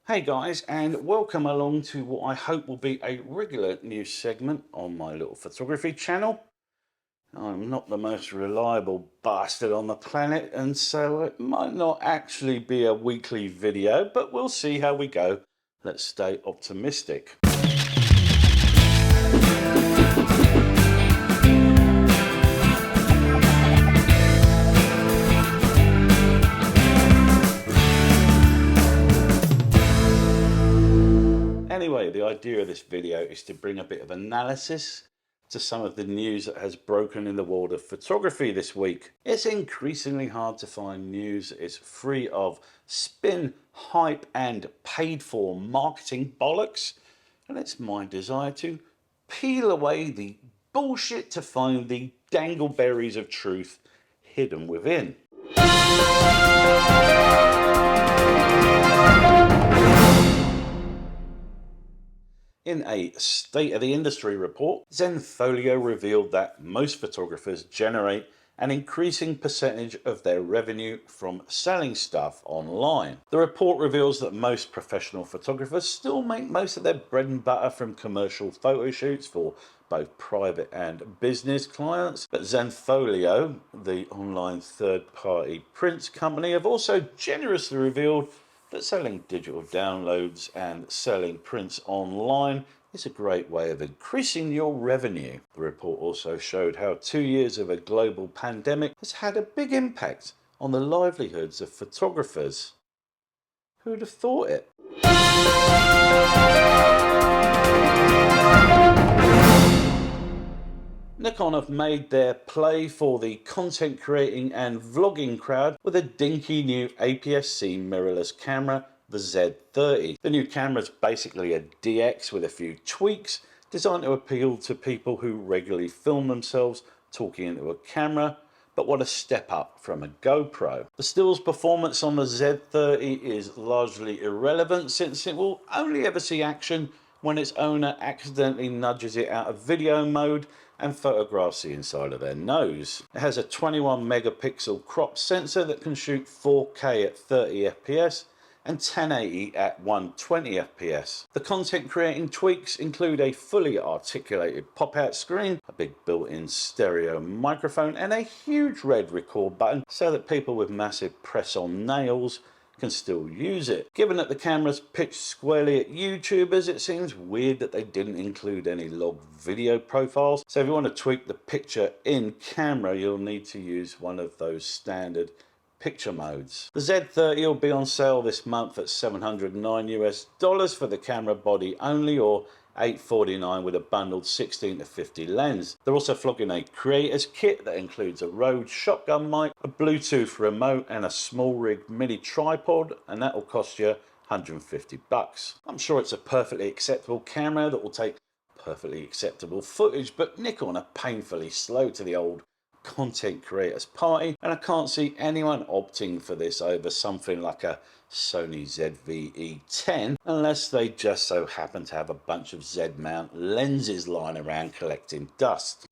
Hey guys, and welcome along to what I hope will be a regular news segment on my little photography channel. I'm not the most reliable bastard on the planet, and so it might not actually be a weekly video, but we'll see how we go. Let's stay optimistic. Anyway, the idea of this video is to bring a bit of analysis to some of the news that has broken in the world of photography this week. It's increasingly hard to find news that is free of spin, hype and paid for marketing bollocks, and it's my desire to peel away the bullshit to find the dangleberries of truth hidden within. In a State of the Industry report, Zenfolio revealed that most photographers generate an increasing percentage of their revenue from selling stuff online. The report reveals that most professional photographers still make most of their bread and butter from commercial photo shoots for both private and business clients, but Zenfolio, the online third-party prints company, have also generously revealed that selling digital downloads and selling prints online is a great way of increasing your revenue. The report also showed how 2 years of a global pandemic has had a big impact on the livelihoods of photographers. Who'd have thought it? Nikon have made their play for the content creating and vlogging crowd with a dinky new APS-C mirrorless camera, the Z30. The new camera is basically a DX with a few tweaks designed to appeal to people who regularly film themselves talking into a camera but want a step up from a GoPro. The stills performance on the Z30 is largely irrelevant since it will only ever see action when its owner accidentally nudges it out of video mode and photographs the inside of their nose. It has a 21 megapixel crop sensor that can shoot 4K at 30 FPS and 1080 at 120 FPS. The content creating tweaks include a fully articulated pop-out screen, a big built-in stereo microphone and a huge red record button so that people with massive press-on nails can still use it. Given that the camera's pitched squarely at YouTubers, it seems weird that they didn't include any log video profiles. So if you want to tweak the picture in camera, you'll need to use one of those standard picture modes. The Z30 will be on sale this month at $709 US for the camera body only, or $849 with a bundled 16 to 50 lens. They're also flogging a creator's kit that includes a Rode shotgun mic, a Bluetooth remote and a small rig mini tripod, and that will cost you $150. I'm sure it's a perfectly acceptable camera that will take perfectly acceptable footage, but Nikon are painfully slow to the old content creators party, and I can't see anyone opting for this over something like a Sony ZV-E10 unless they just so happen to have a bunch of Z-mount lenses lying around collecting dust.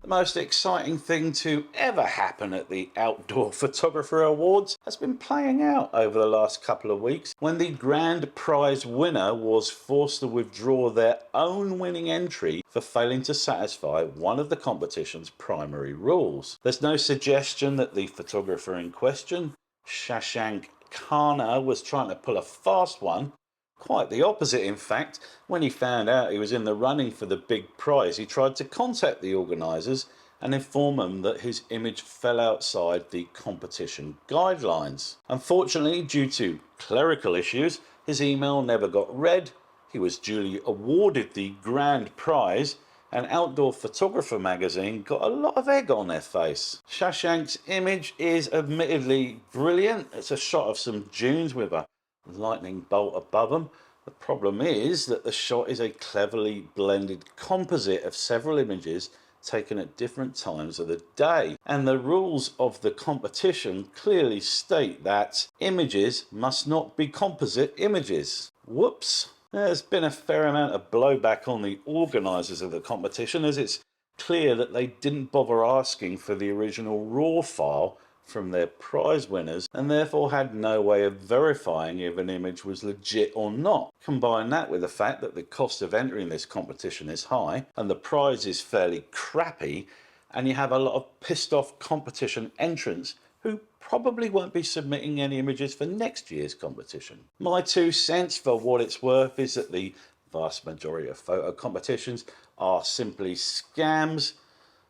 The most exciting thing to ever happen at the Outdoor Photographer Awards has been playing out over the last couple of weeks when the grand prize winner was forced to withdraw their own winning entry for failing to satisfy one of the competition's primary rules. There's no suggestion that the photographer in question, Shashank Khanna, was trying to pull a fast one. Quite the opposite, in fact. When he found out he was in the running for the big prize, he tried to contact the organisers and inform them that his image fell outside the competition guidelines. Unfortunately, due to clerical issues, his email never got read. He was duly awarded the grand prize, and Outdoor Photographer magazine got a lot of egg on their face. Shashank's image is admittedly brilliant. It's a shot of some dunes with a lightning bolt above them. The problem is that the shot is a cleverly blended composite of several images taken at different times of the day, and the rules of the competition clearly state that images must not be composite images. Whoops. There's been a fair amount of blowback on the organisers of the competition, as it's clear that they didn't bother asking for the original RAW file from their prize winners and therefore had no way of verifying if an image was legit or not. Combine that with the fact that the cost of entering this competition is high and the prize is fairly crappy, and you have a lot of pissed off competition entrants who probably won't be submitting any images for next year's competition. My 2 cents, for what it's worth, is that the vast majority of photo competitions are simply scams.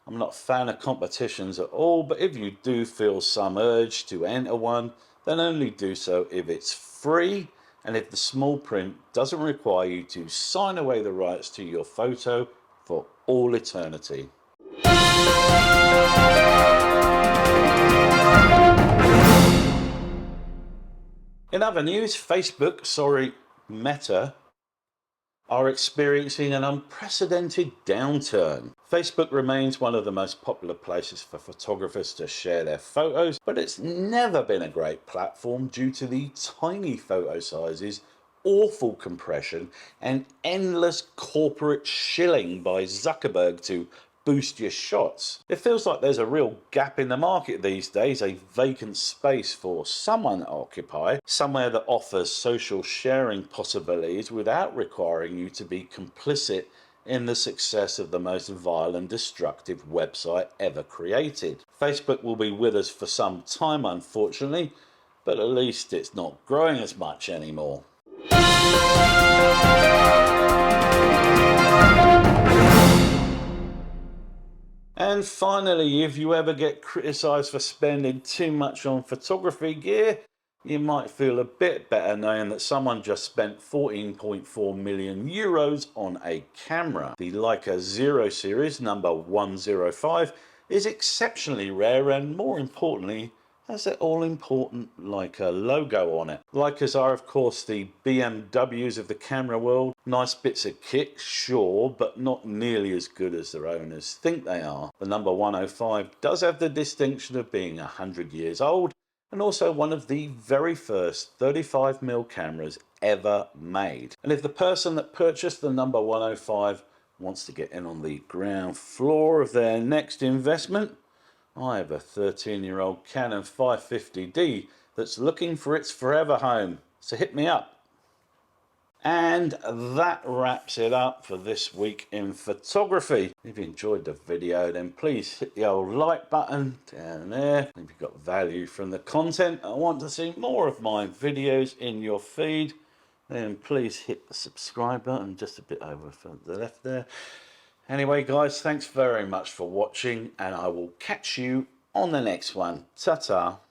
I'm not a fan of competitions at all, but if you do feel some urge to enter one, then only do so if it's free and if the small print doesn't require you to sign away the rights to your photo for all eternity. In other news, Meta, are experiencing an unprecedented downturn. Facebook remains one of the most popular places for photographers to share their photos, but it's never been a great platform due to the tiny photo sizes, awful compression, and endless corporate shilling by Zuckerberg to boost your shots. It feels like there's a real gap in the market these days, a vacant space for someone to occupy, somewhere that offers social sharing possibilities without requiring you to be complicit in the success of the most vile and destructive website ever created. Facebook will be with us for some time, unfortunately, but at least it's not growing as much anymore. And finally, if you ever get criticised for spending too much on photography gear, you might feel a bit better knowing that someone just spent 14.4 million euros on a camera. The Leica Zero series number 105 is exceptionally rare and, more importantly, has that all-important Leica logo on it. Leicas are, of course, the BMWs of the camera world. Nice bits of kit, sure, but not nearly as good as their owners think they are. The number 105 does have the distinction of being 100 years old, and also one of the very first 35mm cameras ever made. And if the person that purchased the number 105 wants to get in on the ground floor of their next investment, I have a 13-year-old Canon 550D that's looking for its forever home, so hit me up. And that wraps it up for this week in photography. If you enjoyed the video, then please hit the old like button down there. If you got value from the content and want to see more of my videos in your feed, then please hit the subscribe button just a bit over to the left there. Anyway guys, thanks very much for watching, and I will catch you on the next one. Ta-ta.